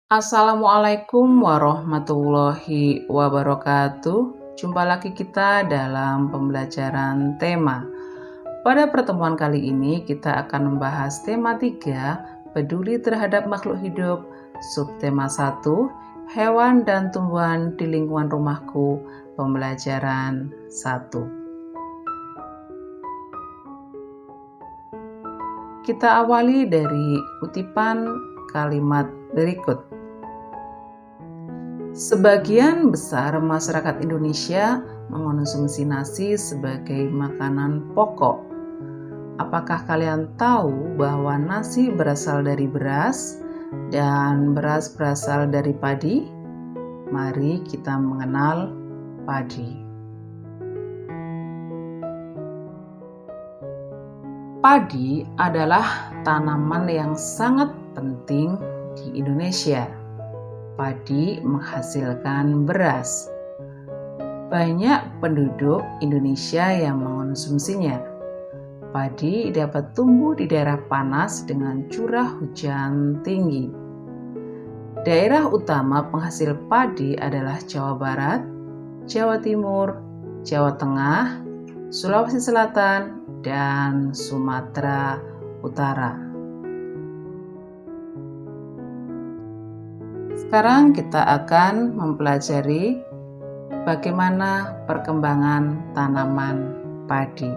Assalamualaikum warahmatullahi wabarakatuh. Jumpa lagi kita dalam pembelajaran tema. Pada pertemuan kali ini kita akan membahas tema 3, peduli terhadap makhluk hidup, subtema 1, hewan dan tumbuhan di lingkungan rumahku, pembelajaran 1. Kita awali dari kutipan kalimat berikut. Sebagian besar masyarakat Indonesia mengonsumsi nasi sebagai makanan pokok. Apakah kalian tahu bahwa nasi berasal dari beras dan beras berasal dari padi? Mari kita mengenal padi. Padi adalah tanaman yang sangat penting di Indonesia. Padi menghasilkan beras. Banyak penduduk Indonesia yang mengonsumsinya. Padi dapat tumbuh di daerah panas dengan curah hujan tinggi. Daerah utama penghasil padi adalah Jawa Barat, Jawa Timur, Jawa Tengah, Sulawesi Selatan, dan Sumatera Utara. Sekarang kita akan mempelajari bagaimana perkembangan tanaman padi.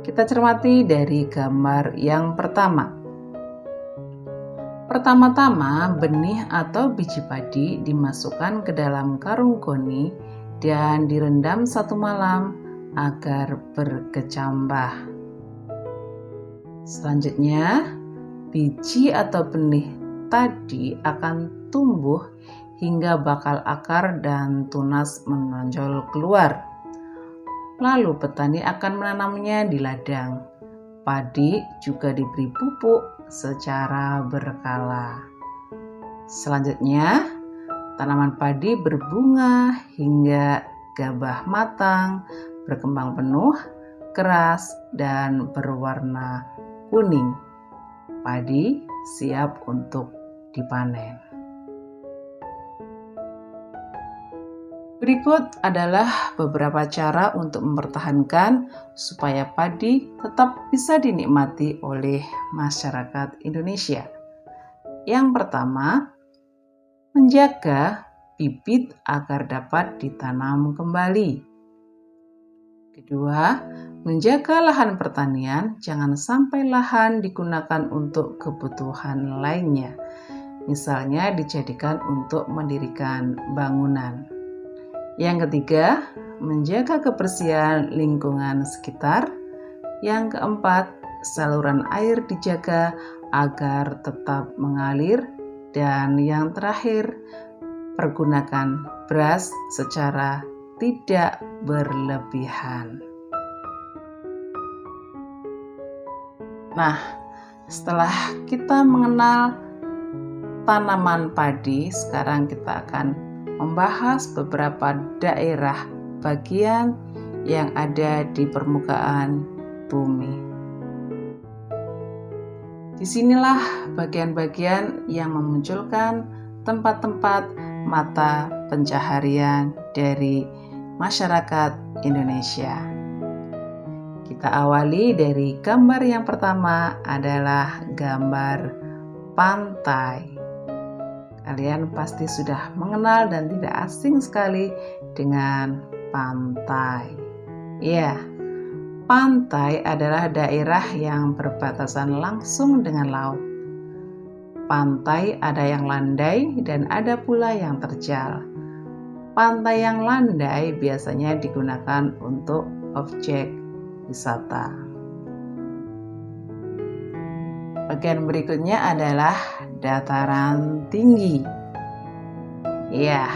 Kita cermati dari gambar yang pertama. Pertama-tama, benih atau biji padi dimasukkan ke dalam karung goni dan direndam 1 malam agar berkecambah. Selanjutnya, biji atau benih tadi akan tumbuh hingga bakal akar dan tunas menonjol keluar. Lalu petani akan menanamnya di ladang. Padi juga diberi pupuk secara berkala. Selanjutnya, tanaman padi berbunga hingga gabah matang, berkembang penuh, keras, dan berwarna kuning. Padi siap untuk dipanen. Berikut adalah beberapa cara untuk mempertahankan supaya padi tetap bisa dinikmati oleh masyarakat Indonesia. Yang pertama, menjaga bibit agar dapat ditanam kembali. Kedua, menjaga lahan pertanian, jangan sampai lahan digunakan untuk kebutuhan lainnya. Misalnya dijadikan untuk mendirikan bangunan. Yang ketiga, menjaga kebersihan lingkungan sekitar. Yang keempat, saluran air dijaga agar tetap mengalir. Dan yang terakhir, pergunakan beras secara tidak berlebihan. Nah, setelah kita mengenal tanaman padi, sekarang kita akan membahas beberapa daerah bagian yang ada di permukaan bumi. Disinilah bagian-bagian yang memunculkan tempat-tempat mata pencaharian dari masyarakat Indonesia. Kita awali dari gambar yang pertama adalah gambar pantai. Kalian pasti sudah mengenal dan tidak asing sekali dengan pantai. Ya, pantai adalah daerah yang berbatasan langsung dengan laut. Pantai ada yang landai dan ada pula yang terjal. Pantai yang landai biasanya digunakan untuk objek wisata. Bagian berikutnya adalah dataran tinggi. Ya,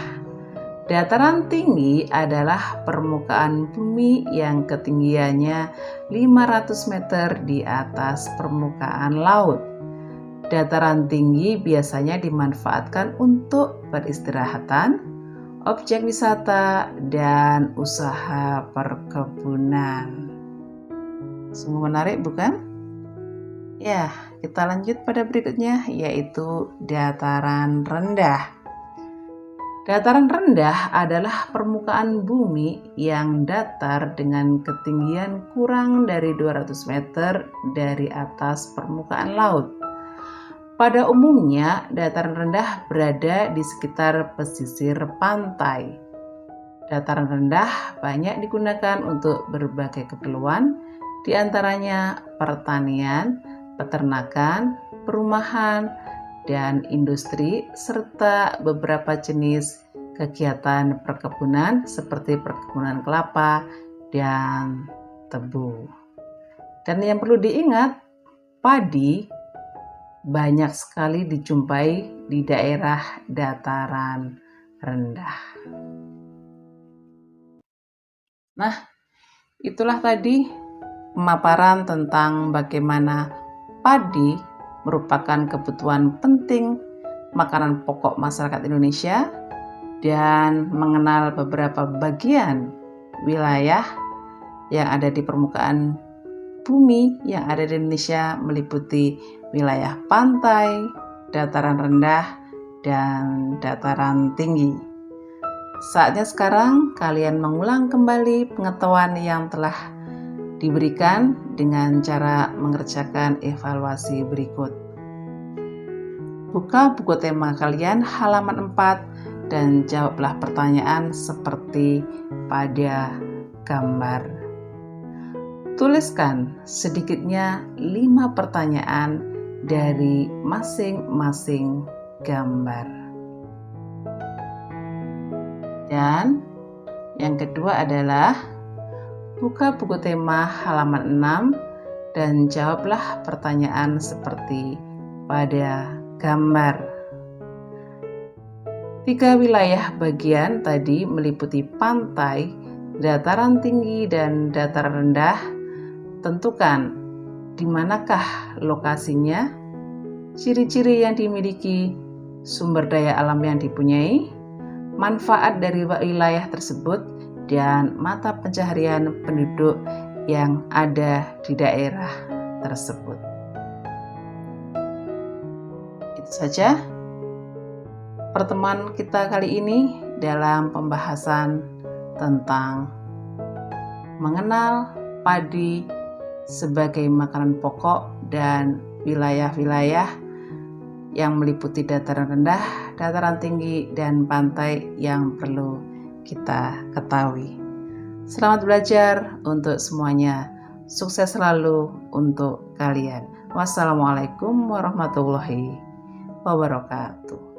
dataran tinggi adalah permukaan bumi yang ketinggiannya 500 meter di atas permukaan laut. Dataran tinggi biasanya dimanfaatkan untuk peristirahatan, objek wisata, dan usaha perkebunan. Sungguh menarik, bukan? Ya, kita lanjut pada berikutnya, yaitu dataran rendah. Dataran rendah adalah permukaan bumi yang datar dengan ketinggian kurang dari 200 meter dari atas permukaan laut. Pada umumnya, dataran rendah berada di sekitar pesisir pantai. Dataran rendah banyak digunakan untuk berbagai keperluan, di antaranya pertanian, peternakan, perumahan, dan industri, serta beberapa jenis kegiatan perkebunan seperti perkebunan kelapa dan tebu. Dan yang perlu diingat, padi banyak sekali dijumpai di daerah dataran rendah. Nah, itulah tadi pemaparan tentang bagaimana padi merupakan kebutuhan penting makanan pokok masyarakat Indonesia dan mengenal beberapa bagian wilayah yang ada di permukaan bumi yang ada di Indonesia, meliputi wilayah pantai, dataran rendah, dan dataran tinggi. Saatnya sekarang kalian mengulang kembali pengetahuan yang telah diberikan dengan cara mengerjakan evaluasi berikut. Buka buku tema kalian halaman 4 dan jawablah pertanyaan seperti pada gambar. Tuliskan sedikitnya 5 pertanyaan dari masing-masing gambar. Dan yang kedua adalah buka buku tema halaman 6 dan jawablah pertanyaan seperti pada gambar. 3 wilayah bagian tadi meliputi pantai, dataran tinggi, dan dataran rendah. Tentukan di manakah lokasinya, ciri-ciri yang dimiliki, sumber daya alam yang dipunyai, manfaat dari wilayah tersebut, dan mata pencaharian penduduk yang ada di daerah tersebut. Itu saja pertemuan kita kali ini dalam pembahasan tentang mengenal padi sebagai makanan pokok dan wilayah-wilayah yang meliputi dataran rendah, dataran tinggi, dan pantai yang perlu kita ketahui. Selamat belajar untuk semuanya. Sukses selalu untuk kalian. Wassalamualaikum warahmatullahi wabarakatuh.